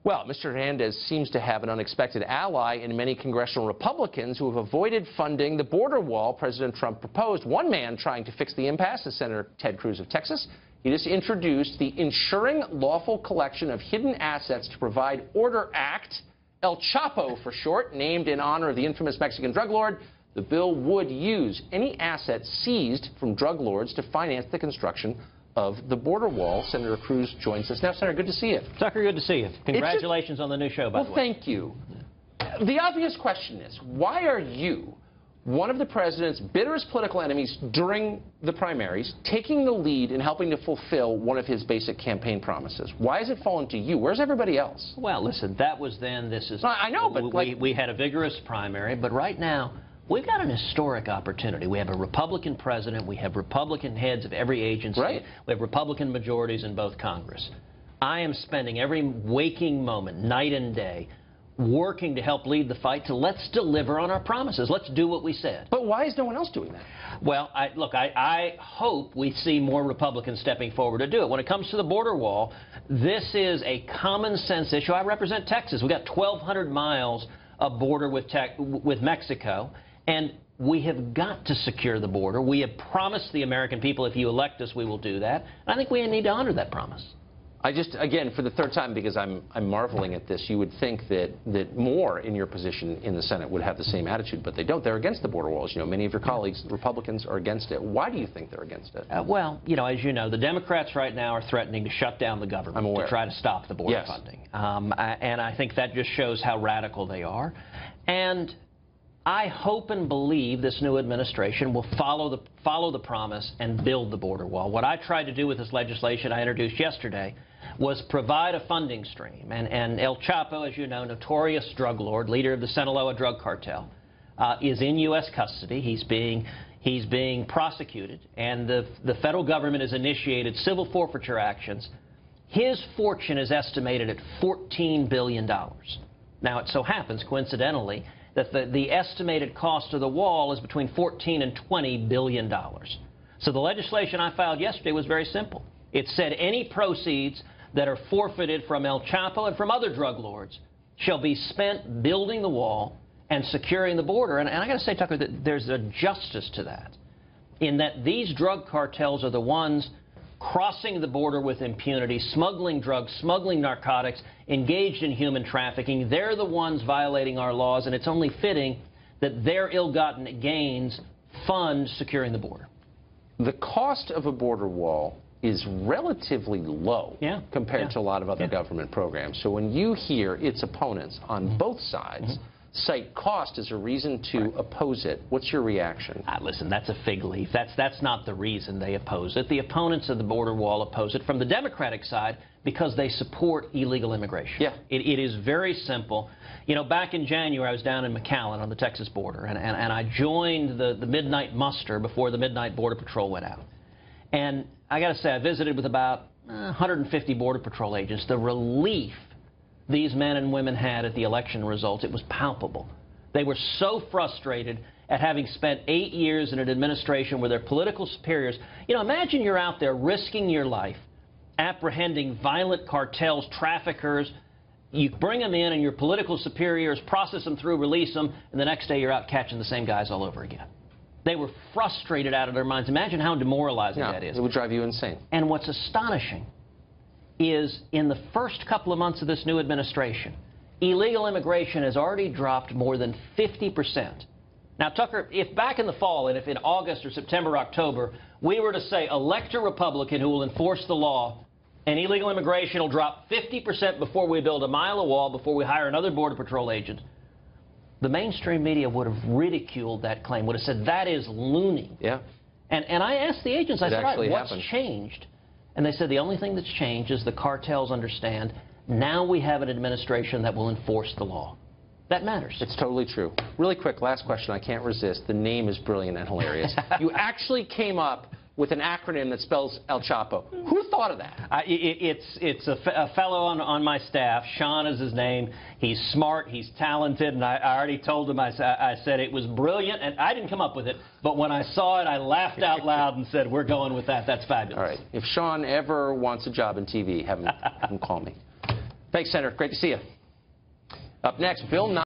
Well, Mr. Hernandez seems to have an unexpected ally in many congressional Republicans who have avoided funding the border wall President Trump proposed. One man trying to fix the impasse is Senator Ted Cruz of Texas. He just introduced the Ensuring Lawful Collection of Hidden Assets to Provide Order Act, El Chapo for short, named in honor of the infamous Mexican drug lord. The bill would use any assets seized from drug lords to finance the construction of the border wall. Senator Cruz joins us now. Senator, good to see you. Tucker, good to see you. Congratulations on the new show, by the way. Well, thank you. The obvious question is, why are you, one of the president's bitterest political enemies during the primaries, taking the lead in helping to fulfill one of his basic campaign promises? Why has it fallen to you? Where's everybody else? Well, listen, that was then, this is... I know, but... We had a vigorous primary, but right now, we've got an historic opportunity. We have a Republican president. We have Republican heads of every agency. Right. We have Republican majorities in both Congress. I am spending every waking moment, night and day, working to help lead the fight to let's deliver on our promises. Let's do what we said. But why is no one else doing that? Well, I hope we see more Republicans stepping forward to do it. When it comes to the border wall, this is a common sense issue. I represent Texas. We've got 1,200 miles of border with Mexico. And we have got to secure the border. We have promised the American people, if you elect us, we will do that. And I think we need to honor that promise. I just, again, for the third time, because I'm marveling at this, you would think that more in your position in the Senate would have the same attitude, but they don't. They're against the border walls. You know, many of your colleagues, Republicans, are against it. Why do you think they're against it? Well, you know, as you know, the Democrats right now are threatening to shut down the government to try to stop the border funding. And I think that just shows how radical they are. And I hope and believe this new administration will follow the promise and build the border wall. What I tried to do with this legislation I introduced yesterday was provide a funding stream. And El Chapo, as you know, notorious drug lord, leader of the Sinaloa drug cartel, is in U.S. custody. He's being prosecuted, and the federal government has initiated civil forfeiture actions. His fortune is estimated at $14 billion. Now, it so happens, coincidentally, that the estimated cost of the wall is between $14 and $20 billion. So the legislation I filed yesterday was very simple. It said any proceeds that are forfeited from El Chapo and from other drug lords shall be spent building the wall and securing the border. And I got to say, Tucker, that there's a justice to that, in that these drug cartels are the ones crossing the border with impunity, smuggling drugs, smuggling narcotics, engaged in human trafficking. They're the ones violating our laws, and it's only fitting that their ill-gotten gains fund securing the border. The cost of a border wall is relatively low compared to a lot of other government programs. So when you hear its opponents on both sides cite cost as a reason to oppose it, what's your reaction? Listen, that's a fig leaf. That's not the reason they oppose it. The opponents of the border wall oppose it from the Democratic side because they support illegal immigration. Yeah. It is very simple. You know, back in January, I was down in McAllen on the Texas border, and I joined the midnight muster before the midnight Border Patrol went out. And I got to say, I visited with about 150 Border Patrol agents. The relief these men and women had at the election results, it was palpable. They were so frustrated at having spent 8 years in an administration where their political superiors, you know, imagine you're out there risking your life, apprehending violent cartels, traffickers. You bring them in and your political superiors process them through, release them, and the next day you're out catching the same guys all over again. They were frustrated out of their minds. Imagine how demoralizing that is. It would drive you insane. And what's astonishing is in the first couple of months of this new administration, illegal immigration has already dropped more than 50%. Now, Tucker, if back in the fall, and if in August or September, October, we were to say elect a Republican who will enforce the law, and illegal immigration will drop 50% before we build a mile of wall, before we hire another Border Patrol agent, the mainstream media would have ridiculed that claim, would have said, that is loony. Yeah. And I asked the agents, I said, all right, what's changed? And they said the only thing that's changed is the cartels understand now we have an administration that will enforce the law. That matters. It's totally true. Really quick, last question. I can't resist. The name is brilliant and hilarious. You actually came up with an acronym that spells El Chapo. Who thought of that? It's a fellow on my staff. Sean is his name. He's smart. He's talented. And I already told him, I said it was brilliant. And I didn't come up with it. But when I saw it, I laughed out loud and said, we're going with that. That's fabulous. All right. If Sean ever wants a job in TV, have him call me. Thanks, Senator. Great to see you. Up next, Bill